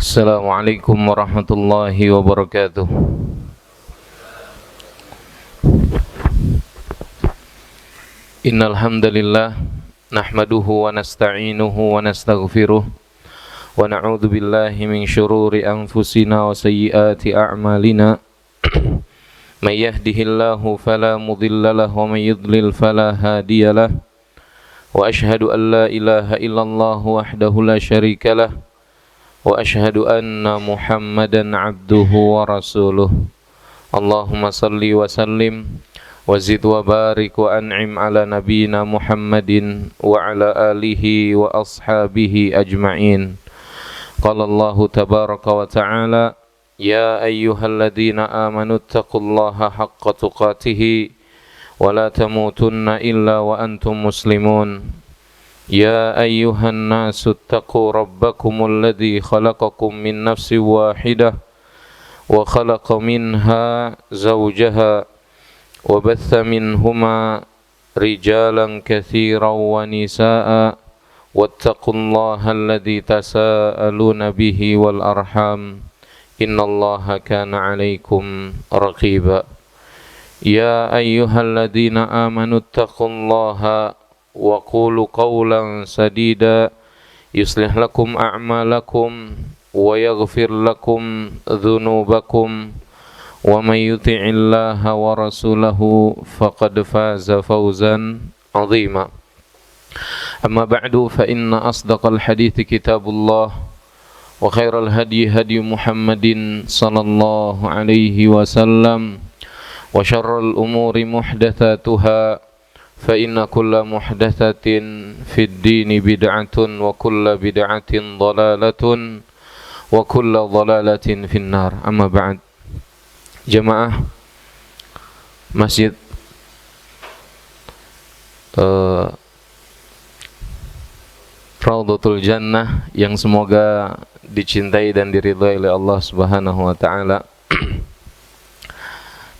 Assalamualaikum warahmatullahi wabarakatuh. Innal hamdalillah nahmaduhu wa nasta'inuhu wa nastaghfiruh wa na'udzu billahi min shururi anfusina wa sayyiati a'malina. May yahdihillahu fala mudilla lahu wa may yudlil fala hadiya lahu. Wa ashhadu an la ilaha illallah wahdahu la syarika lahu wa ashhadu anna Muhammadan abduhu wa rasuluh. Allahumma salli wa sallim wa zid wa barik wa an'im ala nabiyyina Muhammadin wa ala alihi wa ashabihi ajma'in. Qala Allah tabaraka wa ta'ala, ya ayyuhalladzina amanu taqullaha haqqa tuqatih wa la tamutunna illa wa antum muslimun. يا أيها الناس اتقوا ربكم الذي خلقكم من نفس واحدة وخلق منها زوجها وبث منهما رجالا كثيرا ونساء واتقوا الله الذي تساءلون به والأرحام إن الله كان عليكم رقيبا يا أيها الذين آمنوا اتقوا الله وقولوا قولا سديدا يصلح لكم أعمالكم ويغفر لكم ذنوبكم ومن يطع الله ورسوله فقد فاز فوزا عظيما. أما بعد فإن أصدق الحديث كتاب الله وخير الهدي هدي محمد صلى الله عليه وسلم وشر الأمور محدثاتها فإن كل محدثة في الدين بدعة وكل بدعة ضلالة وكل ضلالة في النار. أما بعد, jemaah Masjid Raudhatul Jannah yang semoga dicintai dan diridhai oleh Allah Subhanahu wa taala.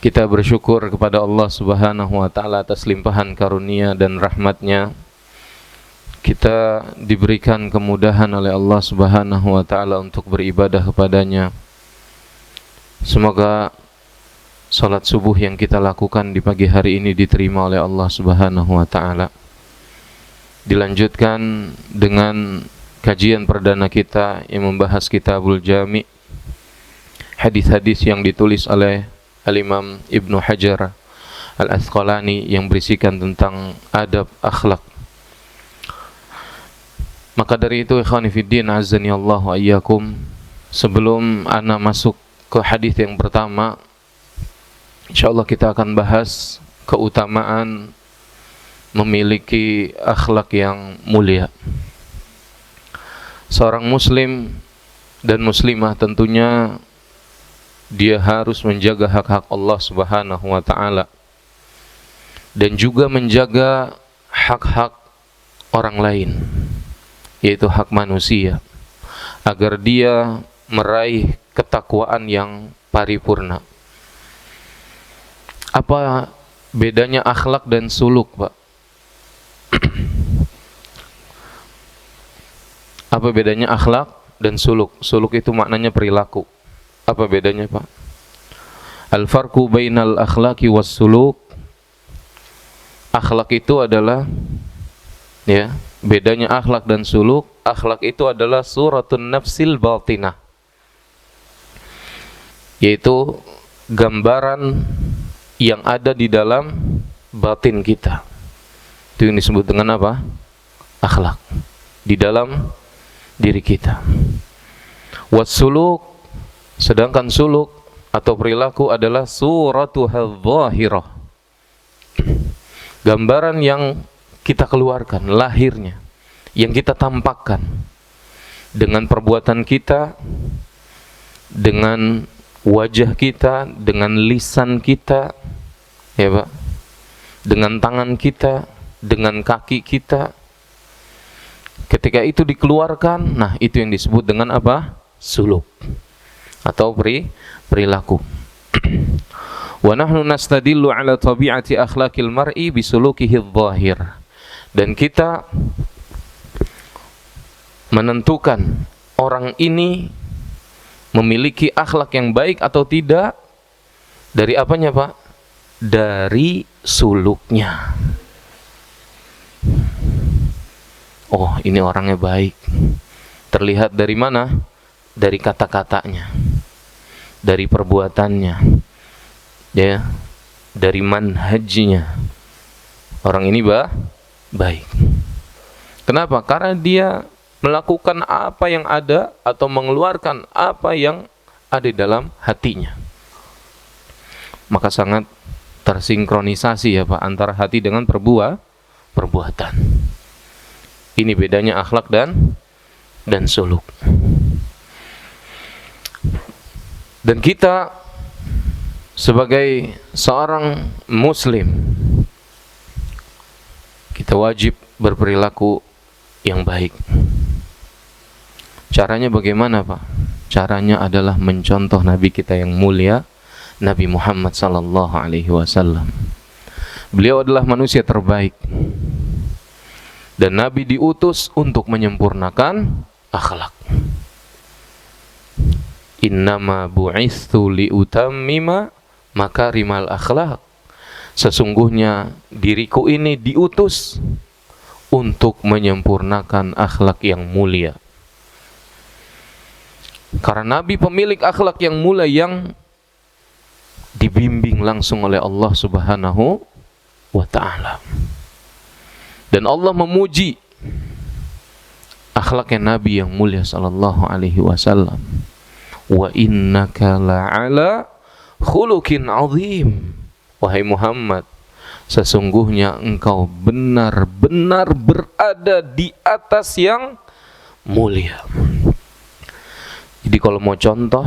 Kita bersyukur kepada Allah Subhanahu wa ta'ala atas limpahan karunia dan rahmatnya. Kita diberikan kemudahan oleh Allah Subhanahu wa ta'ala untuk beribadah kepadanya. Semoga salat subuh yang kita lakukan di pagi hari ini diterima oleh Allah Subhanahu wa ta'ala. Dilanjutkan dengan kajian perdana kita yang membahas Kitabul Jami', hadis-hadis yang ditulis oleh Al-Imam Ibnu Hajar Al-Asqalani yang berisikan tentang adab akhlak. Maka dari itu, ikhwani fiddin, azani Allah wa iyyakum, sebelum ana masuk ke hadis yang pertama, insyaallah kita akan bahas keutamaan memiliki akhlak yang mulia. Seorang muslim dan muslimah tentunya dia harus menjaga hak-hak Allah Subhanahu wa ta'ala dan juga menjaga hak-hak orang lain, yaitu hak manusia, agar dia meraih ketakwaan yang paripurna. Apa bedanya akhlak dan suluk, Pak? Apa bedanya akhlak dan suluk? Suluk itu maknanya perilaku. Apa bedanya, Pak? Al-farqu bainal akhlaqi was suluk. Akhlak itu adalah, ya, bedanya akhlak dan suluk. Akhlak itu adalah suratun nafsil batinah, yaitu gambaran yang ada di dalam batin kita. Itu yang disebut dengan apa? Akhlak. Di dalam diri kita. Was suluk, sedangkan suluk atau perilaku adalah suratuhadz zahirah, gambaran yang kita keluarkan, lahirnya, yang kita tampakkan dengan perbuatan kita, dengan wajah kita, dengan lisan kita, ya Pak, dengan tangan kita, dengan kaki kita. Ketika itu dikeluarkan, nah itu yang disebut dengan apa? Suluk atau perilaku. Wa nahnu nastadillu ala tabi'ati akhlaqil mar'i bisulukihi adh-dhahir. Dan kita menentukan orang ini memiliki akhlak yang baik atau tidak dari apanya, Pak? Dari suluknya. Oh, ini orangnya baik. Terlihat dari mana? Dari kata-katanya, dari perbuatannya, ya, dari manhajnya. Orang ini baik. Kenapa? Karena dia melakukan apa yang ada atau mengeluarkan apa yang ada di dalam hatinya. Maka sangat tersinkronisasi ya Pak antara hati dengan perbuatan. Ini bedanya akhlak dan suluk. Dan kita sebagai seorang muslim, kita wajib berperilaku yang baik. Caranya bagaimana Pak? Caranya adalah mencontoh Nabi kita yang mulia, Nabi Muhammad sallallahu alaihi wasallam. Beliau adalah manusia terbaik. Dan Nabi diutus untuk menyempurnakan akhlak. Innama bu'itsu liutammima makarimal akhlak. Sesungguhnya diriku ini diutus untuk menyempurnakan akhlak yang mulia. Karena Nabi pemilik akhlak yang mulia yang dibimbing langsung oleh Allah Subhanahu wa ta'ala. Dan Allah memuji akhlaknya Nabi yang mulia sallallahu alaihi wasallam. Wa innaka la'ala khuluqin azim. Wahai Muhammad, sesungguhnya engkau benar-benar berada di atas yang mulia. Jadi kalau mau contoh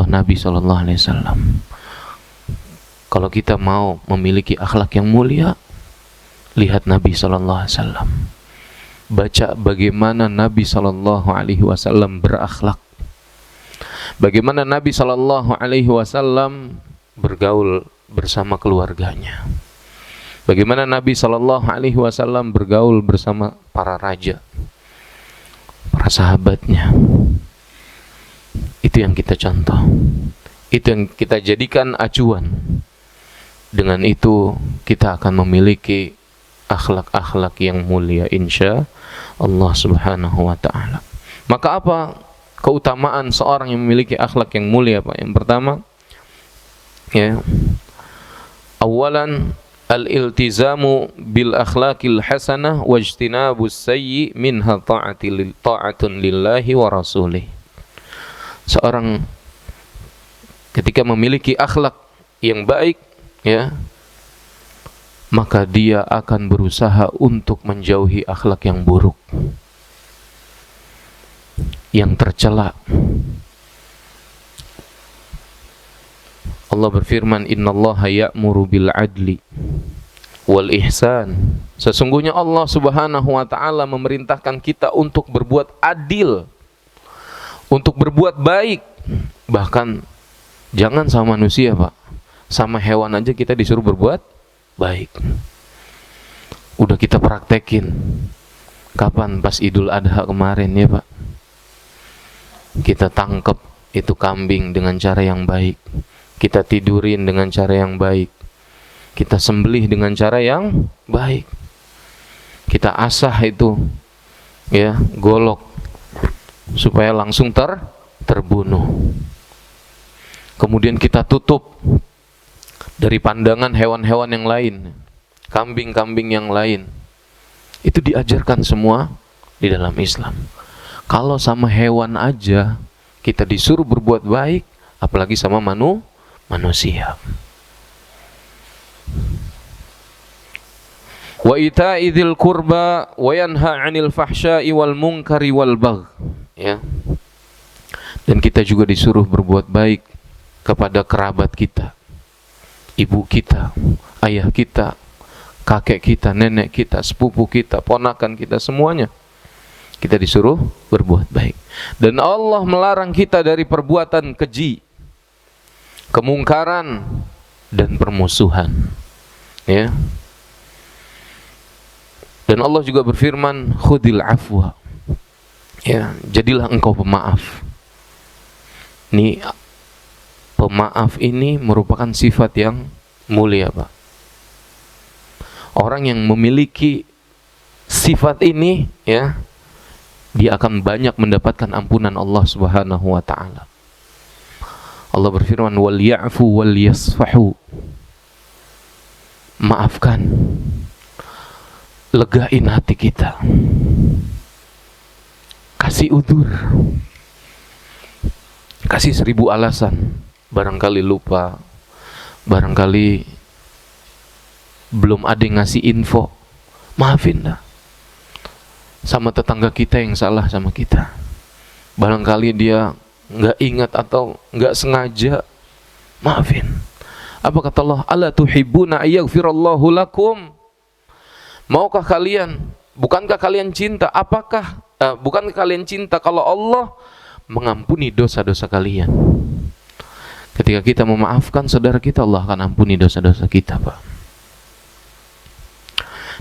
Nabi sallallahu alaihi wasallam. Kalau kita mau memiliki akhlak yang mulia, lihat Nabi sallallahu alaihi wasallam. Baca bagaimana Nabi sallallahu alaihi wasallam berakhlak. Bagaimana Nabi sallallahu alaihi wasallam bergaul bersama keluarganya. Bagaimana Nabi sallallahu alaihi wasallam bergaul bersama para raja, para sahabatnya. Itu yang kita contoh. Itu yang kita jadikan acuan. Dengan itu kita akan memiliki akhlak-akhlak yang mulia insya Allah Subhanahu wa ta'ala. Maka apa keutamaan seorang yang memiliki akhlak yang mulia Pak? Yang pertama, ya, awalan al-iltizamu bil akhlaqil hasanah wajtinabus sayyi minha ta'atun lillahi wa rasulih. Seorang ketika memiliki akhlak yang baik, ya, maka dia akan berusaha untuk menjauhi akhlak yang buruk, yang tercela. Allah berfirman, innallaha ya'muru bil adli wal ihsan. Sesungguhnya Allah Subhanahu wa ta'ala memerintahkan kita untuk berbuat adil, untuk berbuat baik. Bahkan jangan sama manusia Pak, sama hewan aja kita disuruh berbuat baik. Udah kita praktekin. Kapan? Pas Idul Adha kemarin ya Pak. Kita tangkap itu kambing dengan cara yang baik. Kita tidurin dengan cara yang baik. Kita sembelih dengan cara yang baik. Kita asah itu, ya, golok supaya langsung terbunuh. Kemudian kita tutup dari pandangan hewan-hewan yang lain, kambing-kambing yang lain. Itu diajarkan semua di dalam Islam. Kalau sama hewan aja kita disuruh berbuat baik, apalagi sama manusia. Wa ita'idil qurba wa yanha 'anil fahsya'i wal munkari wal bagh. Ya. Dan kita juga disuruh berbuat baik kepada kerabat kita, ibu kita, ayah kita, kakek kita, nenek kita, sepupu kita, ponakan kita, semuanya kita disuruh berbuat baik. Dan Allah melarang kita dari perbuatan keji, kemungkaran, dan permusuhan. Ya. Dan Allah juga berfirman, khudil afwa. Ya, jadilah engkau pemaaf. Ini pemaaf ini merupakan sifat yang mulia, Pak. Orang yang memiliki sifat ini, ya, dia akan banyak mendapatkan ampunan Allah Subhanahu wa taala. Allah berfirman, "Wal ya'fu wal yasfahu." Maafkan. Legain hati kita. Kasih udzur. Kasih 1000 alasan. Barangkali lupa, barangkali belum ada yang ngasih info, maafin dah. Sama tetangga kita yang salah sama kita, barangkali dia nggak ingat atau nggak sengaja, maafin. Apa kata Allah? Ala tuhibbuna ayaghfirallahu lakum? Maukah kalian, bukankah kalian cinta, bukankah kalian cinta kalau Allah mengampuni dosa-dosa kalian? Ketika kita memaafkan saudara kita, Allah akan ampuni dosa-dosa kita, Pak.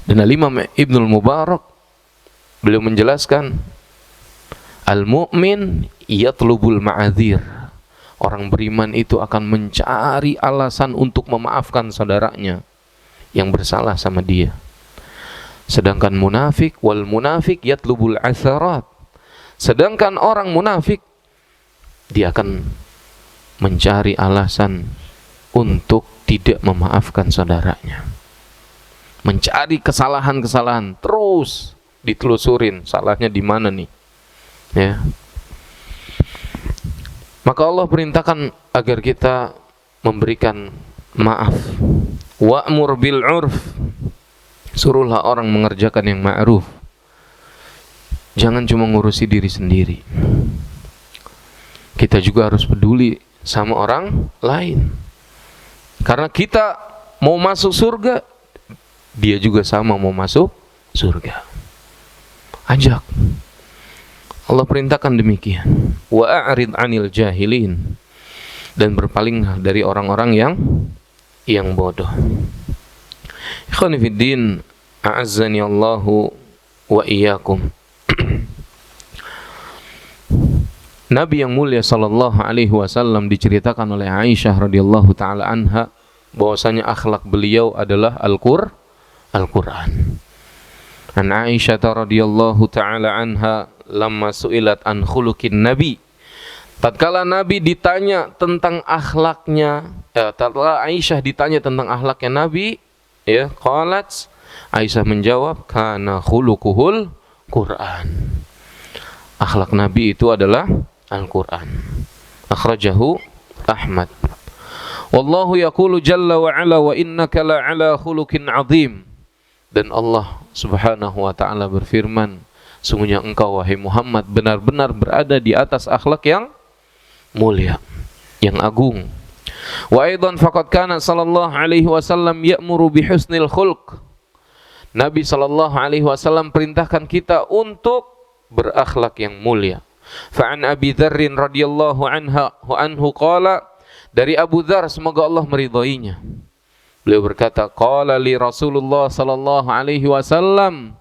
Dan Al-Imam Ibnul Mubarak, beliau menjelaskan, al-mu'min yatlubul ma'adzir. Orang beriman itu akan mencari alasan untuk memaafkan saudaranya yang bersalah sama dia. Sedangkan munafik, wal munafik yatlubul atharat. Sedangkan orang munafik, dia akan mencari alasan untuk tidak memaafkan saudaranya. Mencari kesalahan-kesalahan, terus ditelusurin salahnya di mana nih, ya. Maka Allah perintahkan agar kita memberikan maaf. Wa'mur bil 'urf. Suruhlah orang mengerjakan yang ma'ruf. Jangan cuma ngurusi diri sendiri. Kita juga harus peduli sama orang lain. Karena kita mau masuk surga, dia juga sama mau masuk surga. Ajak. Allah perintahkan demikian. Wa a'rid 'anil jahilin. Dan berpalinglah dari orang-orang yang bodoh. Ikhwani fid din, a'azzani Allahu wa iyyakum. Nabi yang mulia sallallahu alaihi wasallam diceritakan oleh Aisyah radhiyallahu taala anha bahwasanya akhlak beliau adalah Al-Qur'an. An Aisyah radhiyallahu taala anha lamma su'ilat an khuluqin nabi. Tatkala Nabi ditanya tentang akhlaknya, tatkala Aisyah ditanya tentang akhlaknya Nabi, ya, qalat, Aisyah menjawab, kana khuluquhul Qur'an. Akhlak Nabi itu adalah Al-Qur'an. Akhrajahu Ahmad. Wallahu yaqulu jalla wa ala wa innaka la ala khuluqin azim. Dan Allah Subhanahu wa taala berfirman, sungguhnya engkau wahai Muhammad benar-benar berada di atas akhlak yang mulia, yang agung. Wa aidan faqad kana sallallahu alaihi wasallam ya'muru bi husnil khulq. Nabi sallallahu alaihi wasallam perintahkan kita untuk berakhlak yang mulia. Fa'an Abi Dzar radhiyallahu anhu qala, dari Abu Dzar semoga Allah meridhoinya. Beliau berkata, qala li Rasulullah sallallahu alaihi wasallam,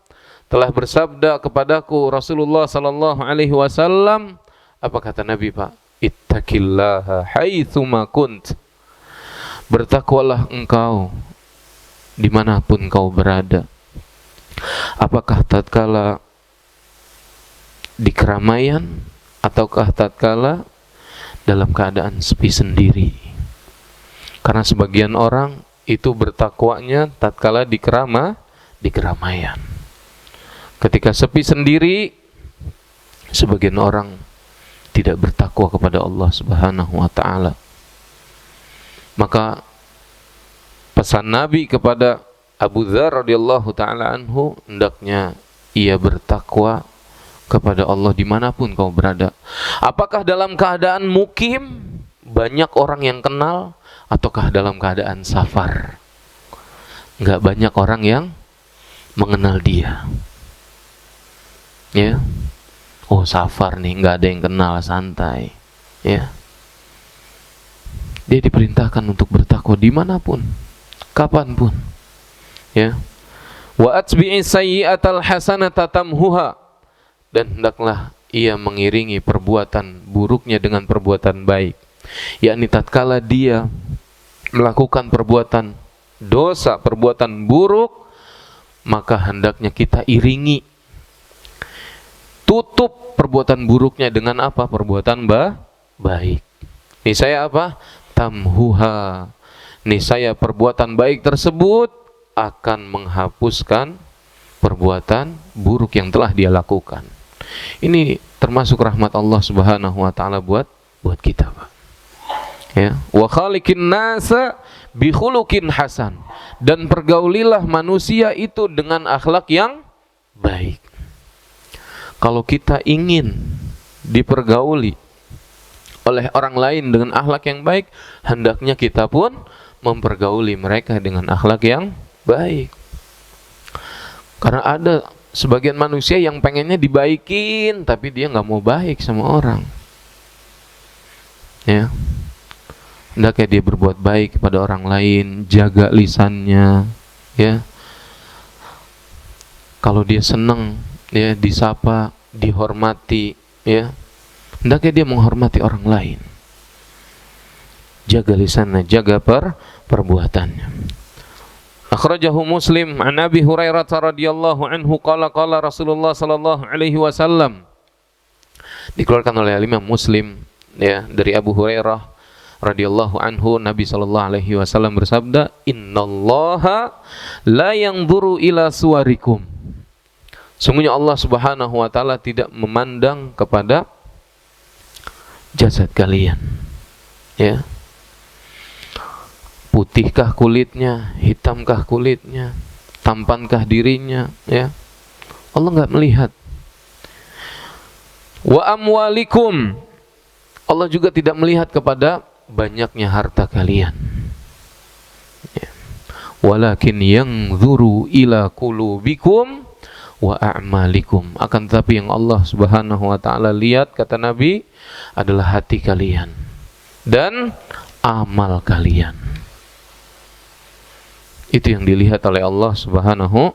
telah bersabda kepadaku Rasulullah sallallahu alaihi wasallam. Apa kata Nabi, Pak? Ittaqillaha haitsuma kunt. Bertakwalah engkau dimanapun kau berada. Apakah tatkala di keramaian ataukah tatkala dalam keadaan sepi sendiri? Karena sebagian orang itu bertakwanya tatkala di keramaian. Ketika sepi sendiri, sebagian orang tidak bertakwa kepada Allah Subhanahu wa taala. Maka pesan Nabi kepada Abu Dzar radhiyallahu taala anhu, hendaknya ia bertakwa kepada Allah dimanapun kau berada. Apakah dalam keadaan mukim, banyak orang yang kenal, ataukah dalam keadaan safar, nggak banyak orang yang mengenal dia, ya. Oh, safar nih, nggak ada yang kenal, santai, ya. Dia diperintahkan untuk bertakwa dimanapun, kapanpun, ya. Wa atbi'i sayyi'atal hasanata tamhuha. Dan hendaklah ia mengiringi perbuatan buruknya dengan perbuatan baik. Yakni tatkala dia melakukan perbuatan dosa, perbuatan buruk, maka hendaknya kita iringi, tutup perbuatan buruknya dengan apa? Perbuatan baik. Niscaya apa? Tamhuha. Niscaya perbuatan baik tersebut akan menghapuskan perbuatan buruk yang telah dia lakukan. Ini termasuk rahmat Allah Subhanahu wa taala buat kita, Pak. Ya, wa khaliqin nasa bi khuluqin hasan. Dan pergaulilah manusia itu dengan akhlak yang baik. Kalau kita ingin dipergauli oleh orang lain dengan akhlak yang baik, hendaknya kita pun mempergauli mereka dengan akhlak yang baik. Karena ada sebagian manusia yang pengennya dibaikin, tapi dia nggak mau baik sama orang. Ya, hendaknya dia berbuat baik kepada orang lain, jaga lisannya. Ya, kalau dia senang, ya disapa, dihormati. Ya, hendaknya dia menghormati orang lain. Jaga lisannya, jaga perbuatannya. Akhrajahu Muslim an Abi Hurairah radhiyallahu anhu qala Rasulullah sallallahu alaihi wasallam. Dikeluarkan oleh Imam Muslim, ya, dari Abu Hurairah radhiyallahu anhu, Nabi sallallahu alaihi wasallam bersabda, "Innallaha la yanzuru ila suwarikum." Sungguhnya Allah Subhanahu wa taala tidak memandang kepada jasad kalian. Ya. Putihkah kulitnya, hitamkah kulitnya, tampankah dirinya, ya. Allah enggak melihat. Wa amwalikum. Allah juga tidak melihat kepada banyaknya harta kalian. Ya. Walakin yanzuru ila qulubikum wa a'malikum. Akan tetapi yang Allah Subhanahu wa taala lihat, kata Nabi, adalah hati kalian dan amal kalian. Itu yang dilihat oleh Allah Subhanahu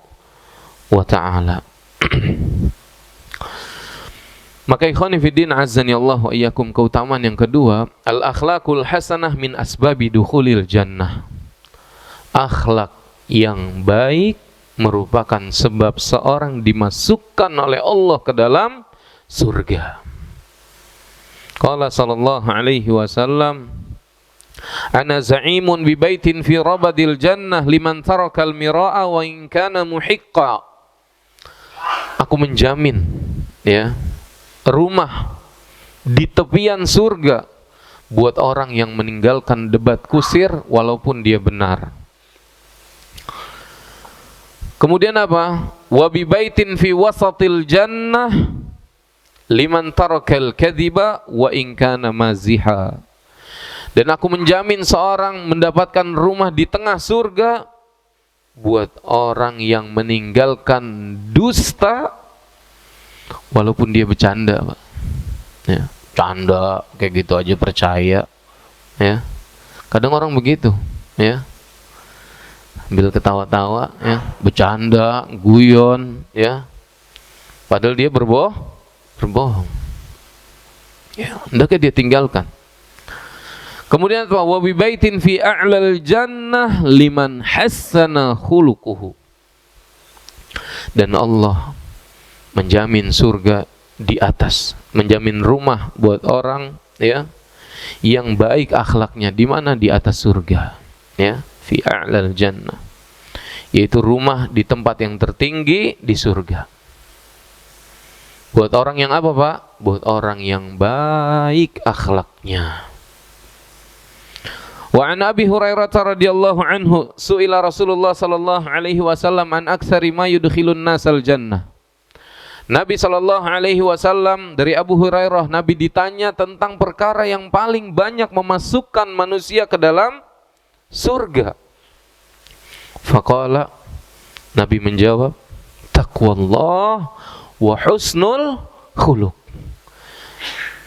wa ta'ala. Maka ikhwani fiddin azzani Allah wa iyyakum, keutamaan yang kedua, al-akhlaqul hasanah min asbabi dukhulil jannah. Akhlak yang baik merupakan sebab seorang dimasukkan oleh Allah ke dalam surga. Qala sallallahu alaihi wasallam, "Ana za'imun bi baitin fi rabadil jannah liman tarakal mira'a wa in kana muhiqqa." Aku menjamin, ya, rumah di tepian surga buat orang yang meninggalkan debat kusir walaupun dia benar. Kemudian apa? Wa bi baitin fi wasatil jannah liman tarakal kadhiba wa in kana maziha. Dan aku menjamin seorang mendapatkan rumah di tengah surga buat orang yang meninggalkan dusta walaupun dia bercanda, Pak. Ya, canda kayak gitu aja percaya. Ya. Kadang orang begitu, ya. Ambil ketawa-tawa, ya, bercanda, guyon, ya. Padahal dia berbohong. Ya, hendaknya dia tinggalkan. Kemudian wa bi baitin fi a'lal jannah liman hassana khuluquhu. Dan Allah menjamin surga di atas, menjamin rumah buat orang, ya, yang baik akhlaknya. Di mana? Di atas surga, ya, fi a'lal jannah, yaitu rumah di tempat yang tertinggi di surga. Buat orang yang apa, Pak? Buat orang yang baik akhlaknya. Wa an Abi Hurairah radhiyallahu anhu su'ila Rasulullah sallallahu alaihi wasallam an aktsari ma yudkhilun nasal jannah. Nabi sallallahu alaihi wasallam, dari Abu Hurairah, Nabi ditanya tentang perkara yang paling banyak memasukkan manusia ke dalam surga. Faqala, Nabi menjawab, taqwallah wa husnul khuluq,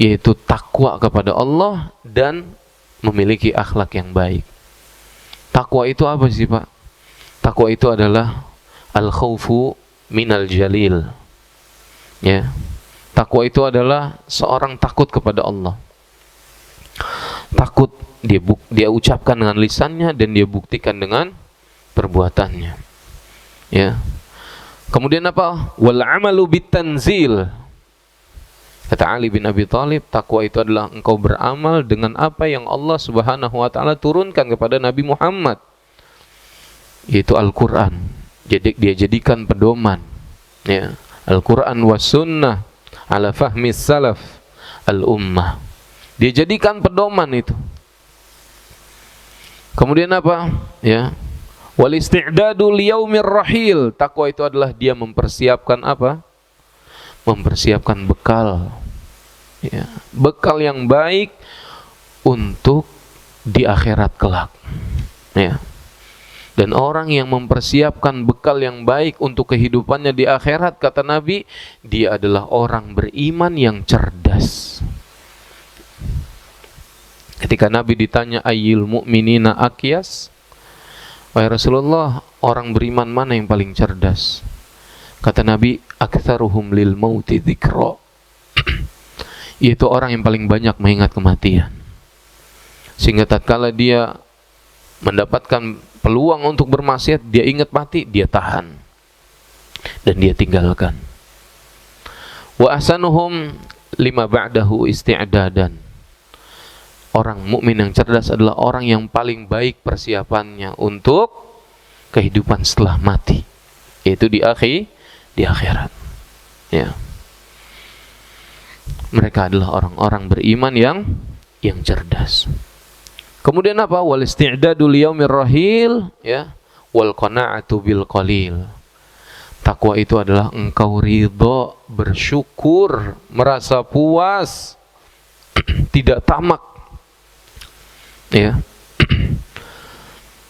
yaitu takwa kepada Allah dan memiliki akhlak yang baik. Takwa itu apa sih, Pak? Takwa itu adalah al-khaufu minal jalil. Ya. Takwa itu adalah seorang takut kepada Allah. Takut dia ucapkan dengan lisannya dan dia buktikan dengan perbuatannya. Ya. Kemudian apa? Wal amalu bitanzil. Kata Ali bin Abi Thalib, takwa itu adalah engkau beramal dengan apa yang Allah Subhanahu wa taala turunkan kepada Nabi Muhammad, yaitu Al-Qur'an. Jadi dia jadikan pedoman, ya, Al-Qur'an was sunnah ala fahmi salaf al-ummah. Dia jadikan pedoman itu. Kemudian apa? Ya. Wal isti'dadu liyaumir rahil. Takwa itu adalah dia mempersiapkan apa? Mempersiapkan bekal. Ya, bekal yang baik untuk di akhirat kelak. Ya. Dan orang yang mempersiapkan bekal yang baik untuk kehidupannya di akhirat, kata Nabi, dia adalah orang beriman yang cerdas. Ketika Nabi ditanya ayyul mu'minina aqyas, wahai Rasulullah, orang beriman mana yang paling cerdas? Kata Nabi, aktsaruhum lil mauti dzikra. Yaitu orang yang paling banyak mengingat kematian. Sehingga tatkala dia mendapatkan peluang untuk bermaksiat, dia ingat mati, dia tahan dan dia tinggalkan. Wa ahsanuhum lima ba'dahu isti'dadan. Orang mukmin yang cerdas adalah orang yang paling baik persiapannya untuk kehidupan setelah mati, yaitu di akhirat. Ya. Mereka adalah orang-orang beriman yang cerdas. Kemudian apa? Wal isti'dadu liyaumir rahil, ya, wal qana'atu bil qalil. Takwa itu adalah engkau ridho, bersyukur, merasa puas, tidak tamak. Ya.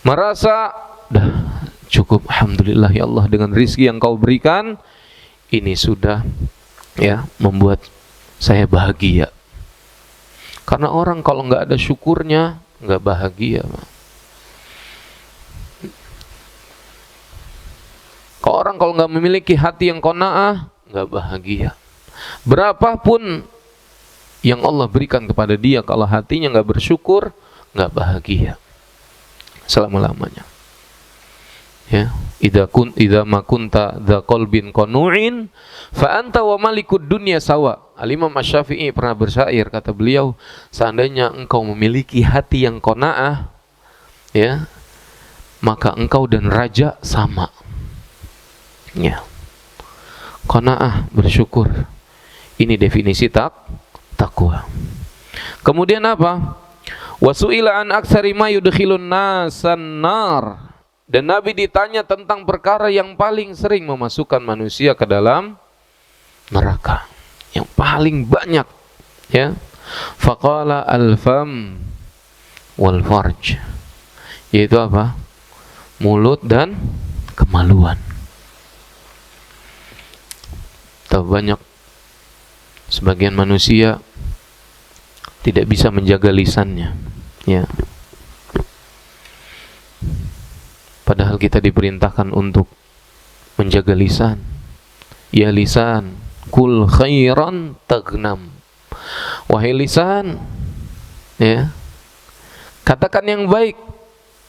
Merasa dah cukup, alhamdulillah ya Allah, dengan rizki yang kau berikan ini sudah, ya, membuat saya bahagia. Karena orang kalau nggak ada syukurnya nggak bahagia. Kalau nggak memiliki hati yang qanaah nggak bahagia. Berapapun yang Allah berikan kepada dia, kalau hatinya nggak bersyukur, nggak bahagia selama-lamanya. Ya, idza ma kunta dza qalbin qanu'in fa anta wa malikud dunya sawa. Al-Imam Asy-Syafi'i pernah bersyair, kata beliau, seandainya engkau memiliki hati yang qanaah, ya, maka engkau dan raja sama. Ya. Qanaah, bersyukur. Ini definisi takwa. Kemudian apa? Wasu'ila an aktsari ma yudkhilun nasan nar. Dan Nabi ditanya tentang perkara yang paling sering memasukkan manusia ke dalam neraka, yang paling banyak, ya. Faqala al-fam wal farj. Yaitu apa? Mulut dan kemaluan. Tahu banyak sebagian manusia tidak bisa menjaga lisannya, ya. Padahal kita diperintahkan untuk menjaga lisan. Ya lisan, kul khairan tagnam. Wahai lisan, ya, katakan yang baik,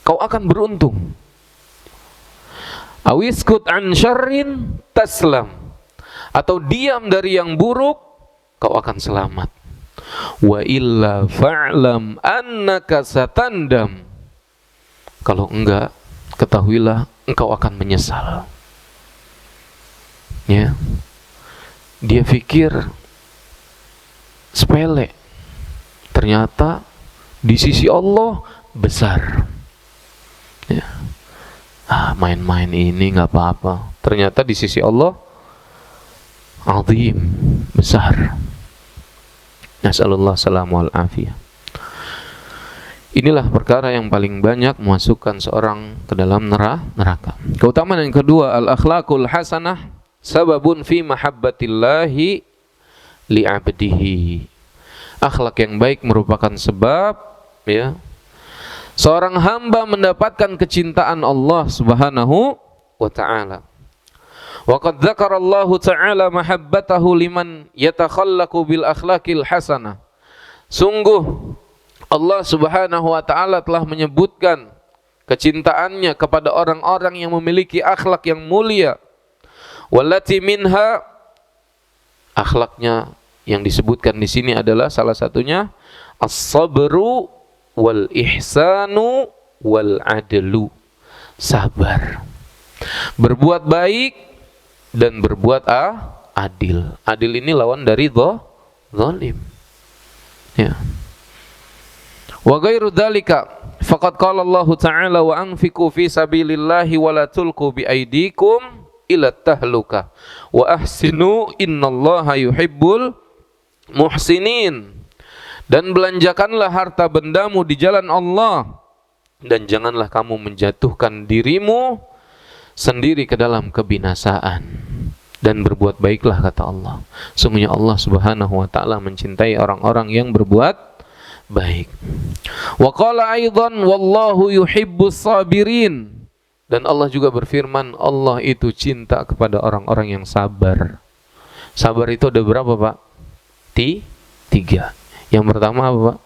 kau akan beruntung. Awiskut an syarrin taslam. Atau diam dari yang buruk, kau akan selamat. Wa illa fa'lam annaka satandam. Kalau enggak, ketahuilah engkau akan menyesal. Ya. Dia pikir sepele, ternyata di sisi Allah besar. Ya. Main-main ini nggak apa-apa. Ternyata di sisi Allah azim, besar. Nasallallahu salamu wal afiyah. Inilah perkara yang paling banyak memasukkan seorang ke dalam neraka. Keutamaan yang kedua, al-akhlaqul hasanah sababun fi mahabbatillahi li'abdihi. Akhlak yang baik merupakan sebab, ya, seorang hamba mendapatkan kecintaan Allah Subhanahu wa ta'ala. Wa qad dzakarallahu ta'ala mahabbatahu liman yatakhallaqu bil akhlaqil hasanah. Sungguh Allah Subhanahu wa taala telah menyebutkan kecintaannya kepada orang-orang yang memiliki akhlak yang mulia. Wallati minha, akhlaknya yang disebutkan di sini adalah salah satunya as-sabru wal ihsanu wal adlu. Sabar, berbuat baik dan berbuat adil. Adil ini lawan dari zalim. Ya. Wa ghairu dzalika faqad qala Allah Ta'ala wa anfiqu fi sabilillahi wa la tulqu bi aydikum ila tahluka wa ahsinu innallaha yuhibbul muhsinin. Dan belanjakanlah harta bendamu di jalan Allah, dan janganlah kamu menjatuhkan dirimu sendiri ke dalam kebinasaan, dan berbuat baiklah, kata Allah. Sungguhnya Allah Subhanahu wa taala mencintai orang-orang yang berbuat baik. Wa qala aidan wallahu yuhibbus sabirin. Dan Allah juga berfirman, Allah itu cinta kepada orang-orang yang sabar. Sabar itu ada berapa, Pak? Tiga. Yang pertama apa, Pak?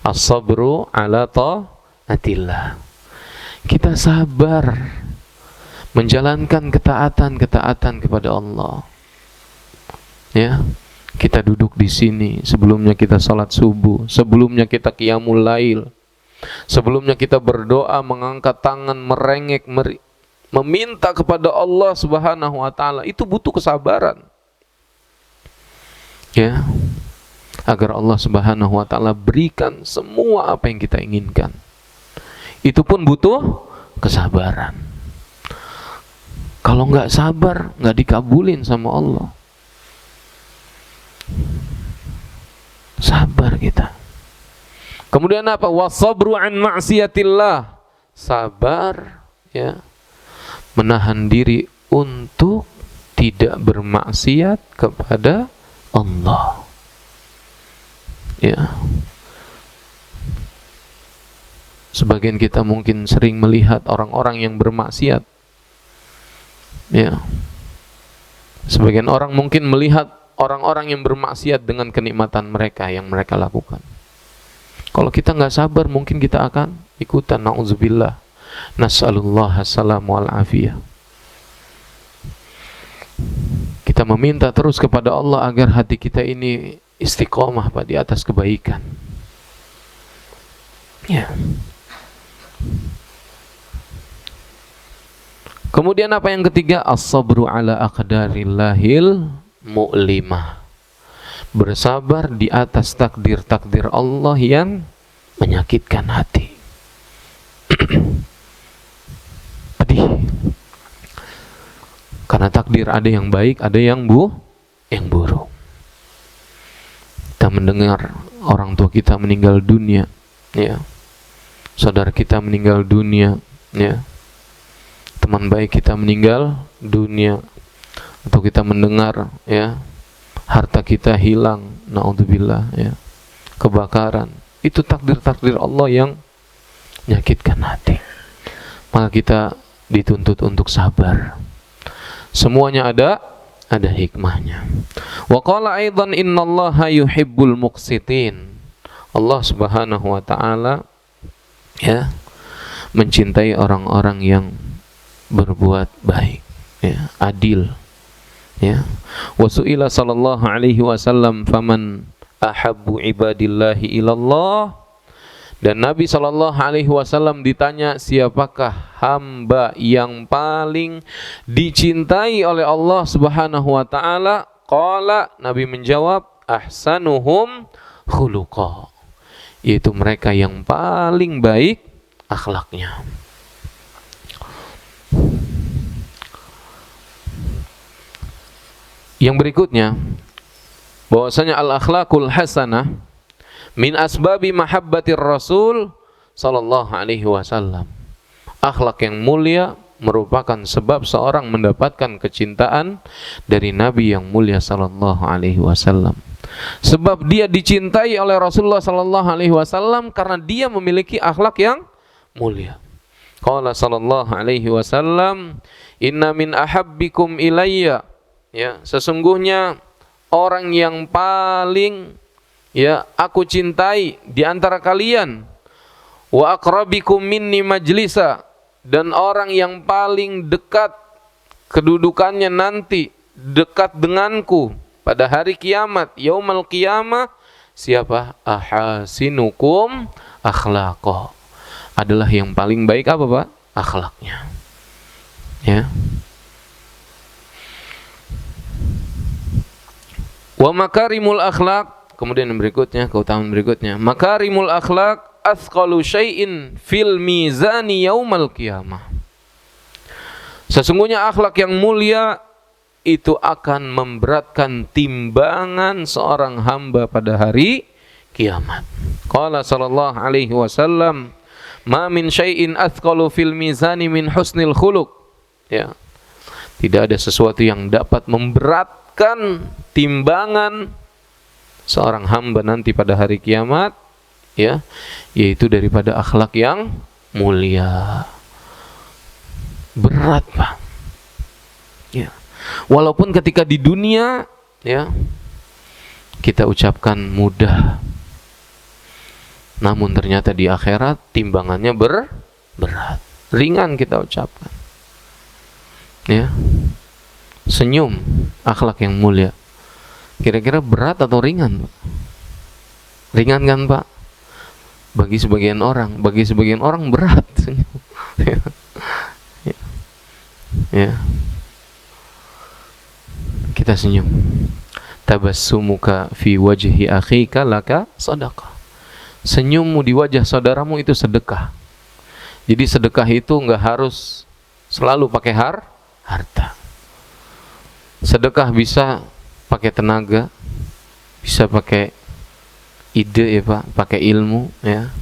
As-sabru ala taatillah. Kita sabar menjalankan ketaatan kepada Allah. Ya, kita duduk di sini, sebelumnya kita salat subuh, sebelumnya kita qiyamul lail, sebelumnya kita berdoa, mengangkat tangan, merengek, meminta kepada Allah Subhanahu wa taala. Itu butuh kesabaran. Ya, agar Allah Subhanahu wa taala berikan semua apa yang kita inginkan. Itu pun butuh kesabaran. Kalau nggak sabar, nggak dikabulin sama Allah. Sabar kita. Kemudian apa? Wasabru an ma'siyatillah. Sabar, ya, menahan diri untuk tidak bermaksiat kepada Allah. Ya. Sebagian kita mungkin sering melihat orang-orang yang bermaksiat. Ya. Sebagian orang mungkin melihat orang-orang yang bermaksiat dengan kenikmatan mereka yang mereka lakukan. Kalau kita nggak sabar, mungkin kita akan ikutan. Na'udzubillah. Nas'alullah as-salamu wal-afiyah. Kita meminta terus kepada Allah agar hati kita ini istiqomah, Pak, di atas kebaikan. Ya. Kemudian apa yang ketiga? As-sabru ala aqdarillahil mu'limah. Bersabar di atas takdir-takdir Allah yang menyakitkan hati. Pedih. Karena takdir ada yang baik, ada yang buruk. Kita mendengar orang tua kita meninggal dunia, ya. Saudara kita meninggal dunia, ya. Teman baik kita meninggal dunia, atau kita mendengar, ya, harta kita hilang, naudzubillah, ya, kebakaran. Itu takdir-takdir Allah yang menyakitkan hati. Maka kita dituntut untuk sabar. Semuanya ada hikmahnya. Wa qala aidan innallaha yuhibbul muqsitin. Allah Subhanahu wa taala, ya, mencintai orang-orang yang berbuat baik, ya, adil, ya. Wa su'ila sallallahu alaihi wasallam faman ahabbu ibadillahi ilallah. Dan Nabi sallallahu alaihi wasallam ditanya, siapakah hamba yang paling dicintai oleh Allah Subhanahu wa taala? Qala, Nabi menjawab, ahsanuhum khuluqa, yaitu mereka yang paling baik akhlaknya. Yang berikutnya, bahwasanya al-akhlaqul hasanah min asbabi mahabbatir Rasul sallallahu alaihi wasallam. Akhlak yang mulia merupakan sebab seorang mendapatkan kecintaan dari Nabi yang mulia sallallahu alaihi wasallam. Sebab dia dicintai oleh Rasulullah sallallahu alaihi wasallam karena dia memiliki akhlak yang mulia. Qala sallallahu alaihi wasallam, "Inna min ahabbikum ilayya." Ya, sesungguhnya orang yang paling aku cintai di antara kalian, wa aqrabikum minni majlisa, dan orang yang paling dekat kedudukannya nanti, dekat denganku pada hari kiamat, yaumal qiyamah, siapa? Ahasinukum akhlaqa, adalah yang paling baik apa, Pak? Akhlaknya. Ya. Wa makarimul akhlaq, kemudian yang berikutnya, keutamaan berikutnya, makarimul akhlaq athqalu syai'in fil mizani yaumal qiyamah. Sesungguhnya akhlak yang mulia itu akan memberatkan timbangan seorang hamba pada hari kiamat. Qala sallallahu alaihi wasallam, "Ma min syai'in athqalu fil mizani min husnil khuluq." Ya. Tidak ada sesuatu yang dapat memberatkan timbangan seorang hamba nanti pada hari kiamat, ya, yaitu daripada akhlak yang mulia. Berat, Pak. Ya. Walaupun ketika di dunia, ya, kita ucapkan mudah, namun ternyata di akhirat timbangannya berat, ringan kita ucapkan. Ya. Senyum, akhlak yang mulia, kira-kira berat atau ringan, Pak? Ringan kan, Pak? Bagi sebagian orang berat. Ya. Ya. Kita senyum. Tabassumuka fi wajhi akhika laka sadaqah. Senyummu di wajah saudaramu itu sedekah. Jadi sedekah itu enggak harus selalu pakai harta. Sedekah bisa pakai tenaga, bisa pakai ide, ya Pak, pakai ilmu, ya.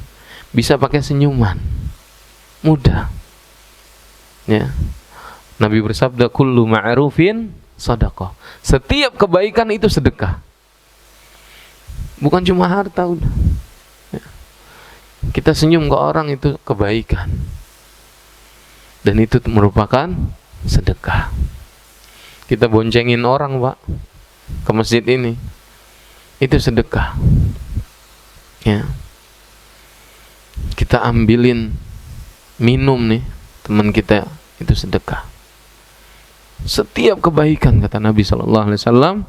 Bisa pakai senyuman. Mudah. Ya. Nabi bersabda, "Kullu ma'rufin shadaqah." Setiap kebaikan itu sedekah. Bukan cuma harta udah. Ya. Kita senyum ke orang itu kebaikan. Dan itu merupakan sedekah. Kita boncengin orang, Pak, ke masjid ini, itu sedekah. Ya. Kita ambilin minum nih teman kita, itu sedekah. Setiap kebaikan, kata Nabi SAW,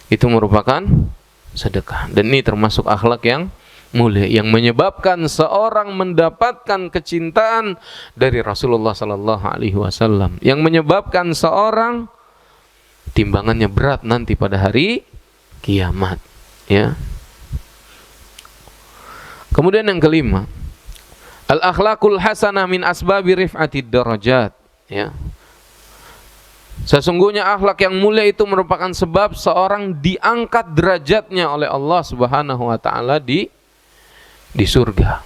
itu merupakan sedekah. Dan ini termasuk akhlak yang mulia, yang menyebabkan seorang mendapatkan kecintaan dari Rasulullah SAW, yang menyebabkan seorang timbangannya berat nanti pada hari kiamat. Ya. Kemudian yang kelima, al-akhlaqul hasanah min asbabi rif'atid darajat. Ya. Sesungguhnya akhlak yang mulia itu merupakan sebab seorang diangkat derajatnya oleh Allah Subhanahu wa taala di surga.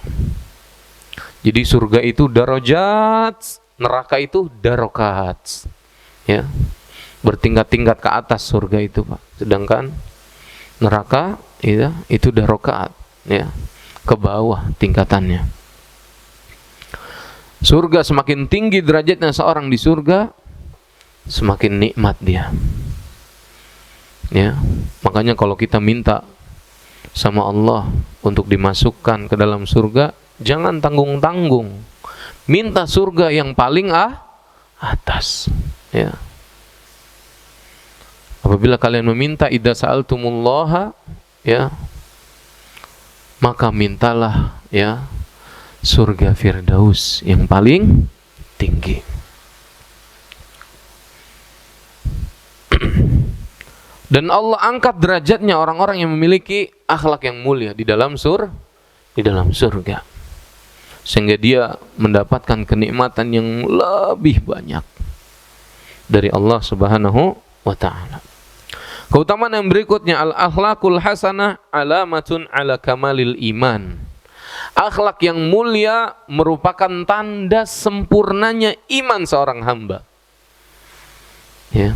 Jadi surga itu darajat, neraka itu darokat. Ya. Bertingkat-tingkat ke atas surga itu, Pak. Sedangkan neraka itu darokat, ya, ke bawah tingkatannya. Surga semakin tinggi derajatnya seorang di surga, semakin nikmat dia. Ya, makanya kalau kita minta sama Allah untuk dimasukkan ke dalam surga, jangan tanggung-tanggung. Minta surga yang paling atas. Ya. Apabila kalian meminta, idza sa'altumullaha, ya, maka mintalah, ya, surga Firdaus yang paling tinggi. Dan Allah angkat derajatnya orang-orang yang memiliki akhlak yang mulia di dalam surga. Sehingga dia mendapatkan kenikmatan yang lebih banyak dari Allah Subhanahu wa taala. Keutamaan yang berikutnya, al-akhlaqul hasanah alamatun ala kamalil iman. Akhlak yang mulia merupakan tanda sempurnanya iman seorang hamba. Ya.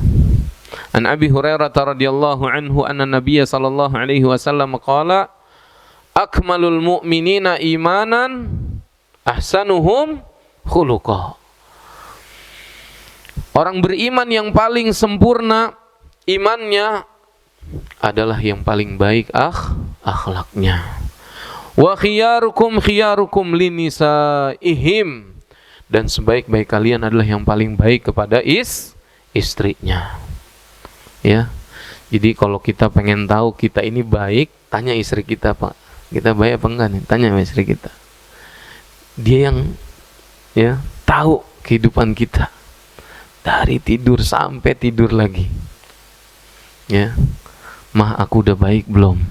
An Abi Hurairah radhiyallahu anhu anna Nabiy sallallahu alaihi wasallam qala, "Akmalul mu'minina imanan ahsanuhum khuluqa. Orang beriman yang paling sempurna imannya adalah yang paling baik akhlaknya. Wa khiyarukum khiyarukum linisaihim, dan sebaik-baik kalian adalah yang paling baik kepada istrinya. Ya. Jadi kalau kita pengen tahu kita ini baik, tanya istri kita, Pak. Kita baik apa enggak nih? Tanya sama istri kita. Dia yang tahu kehidupan kita. Dari tidur sampai tidur lagi. Ya. Mah, aku udah baik belum?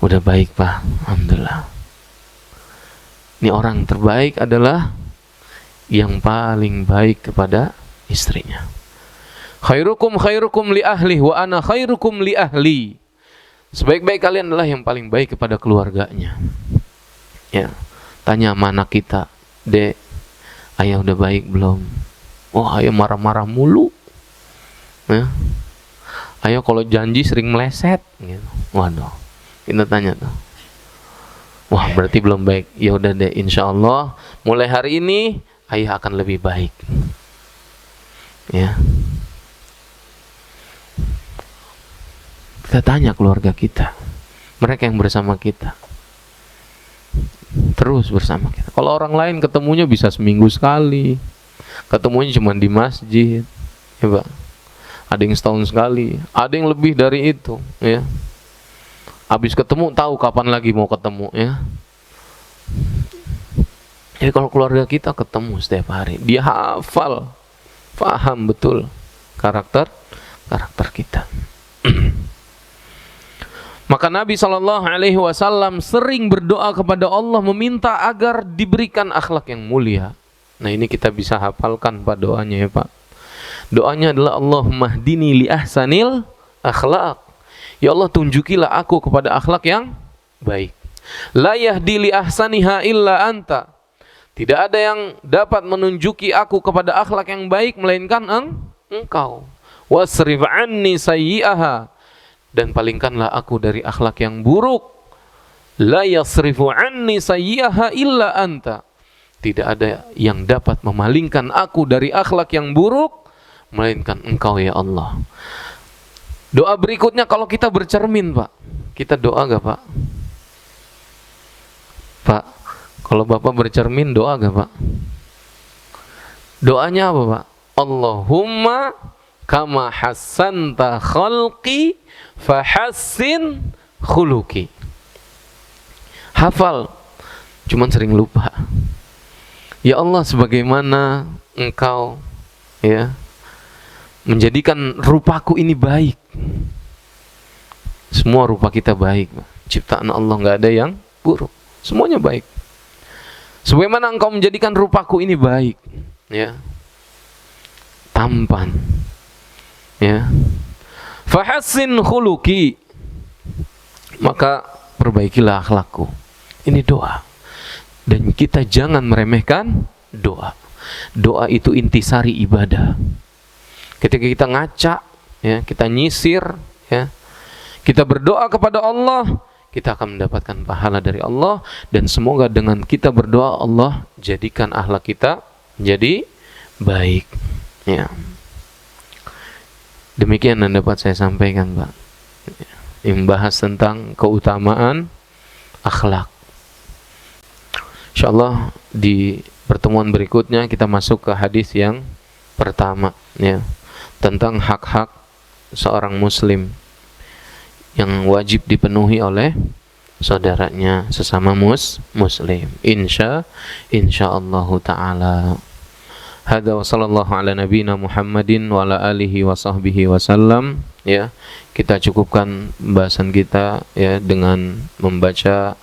Udah baik, Pak. Alhamdulillah. Ini orang terbaik adalah yang paling baik kepada istrinya. Khairukum khairukum li ahli wa ana khairukum li ahli. Sebaik-baik kalian adalah yang paling baik kepada keluarganya. Ya. Tanya sama anak kita, Dek, ayah udah baik belum? Oh, ayah marah-marah mulu. Ya. Ayah kalau janji sering meleset gitu. Waduh, kita tanya tuh. Wah, berarti belum baik. Ya udah deh, insya Allah mulai hari ini ayah akan lebih baik. Ya. Kita tanya keluarga kita, mereka yang bersama kita, terus bersama kita. Kalau orang lain ketemunya bisa seminggu sekali, ketemunya cuma di masjid, ya Pak. Ada yang setahun sekali, ada yang lebih dari itu, ya. Habis ketemu tahu kapan lagi mau ketemu, ya. Jadi kalau keluarga kita ketemu setiap hari, dia hafal, paham betul karakter kita. Maka Nabi SAW sering berdoa kepada Allah meminta agar diberikan akhlak yang mulia. Nah, ini kita bisa hafalkan Pak doanya, ya Pak. Doanya adalah Allahumma hdini li ahsanil akhlaq. Ya Allah, tunjukilah aku kepada akhlak yang baik. La yahdi li ahsaniha illa anta. Tidak ada yang dapat menunjuki aku kepada akhlak yang baik melainkan Engkau. Wasrif anni sayyi'aha. Dan palingkanlah aku dari akhlak yang buruk. La yasrifu anni sayyi'aha illa anta. Tidak ada yang dapat memalingkan aku dari akhlak yang buruk melainkan Engkau, ya Allah. Doa berikutnya kalau kita bercermin, Pak. Kita doa gak, Pak? Pak, kalau Bapak bercermin doa gak, Pak? Doanya apa, Pak? Allahumma kama hassanta khalqi fahassin khuluqi. Hafal, cuman sering lupa. Ya Allah, sebagaimana Engkau, ya, menjadikan rupaku ini baik. Semua rupa kita baik, ciptaan Allah, nggak ada yang buruk, semuanya baik. Sebagaimana Engkau menjadikan rupaku ini baik, ya, tampan, ya, fahassin khuluqi, maka perbaikilah akhlakku. Ini doa. Dan kita jangan meremehkan doa. Doa itu intisari ibadah. Ketika kita ngaca, ya, kita nyisir, ya, kita berdoa kepada Allah, kita akan mendapatkan pahala dari Allah. Dan semoga dengan kita berdoa, Allah jadikan akhlak kita menjadi baik, ya. Demikian yang dapat saya sampaikan, Pak, yang bahas tentang keutamaan akhlak. InsyaAllah di pertemuan berikutnya kita masuk ke hadis yang pertama, ya, tentang hak-hak seorang muslim yang wajib dipenuhi oleh saudaranya sesama muslim. Insyaallah taala. Hada wa sallallahu ala nabiyina Muhammadin wa ala alihi wa sahbihi wasallam. Ya, kita cukupkan pembahasan kita, ya, dengan membaca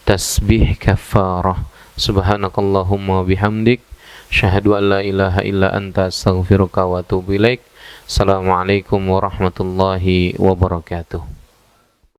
tasbih kafarah. Subhanakallahumma bihamdik, syahadu an la ilaha illa anta astaghfiruka wa atubu ilaik. Assalamualaikum warahmatullahi wabarakatuh.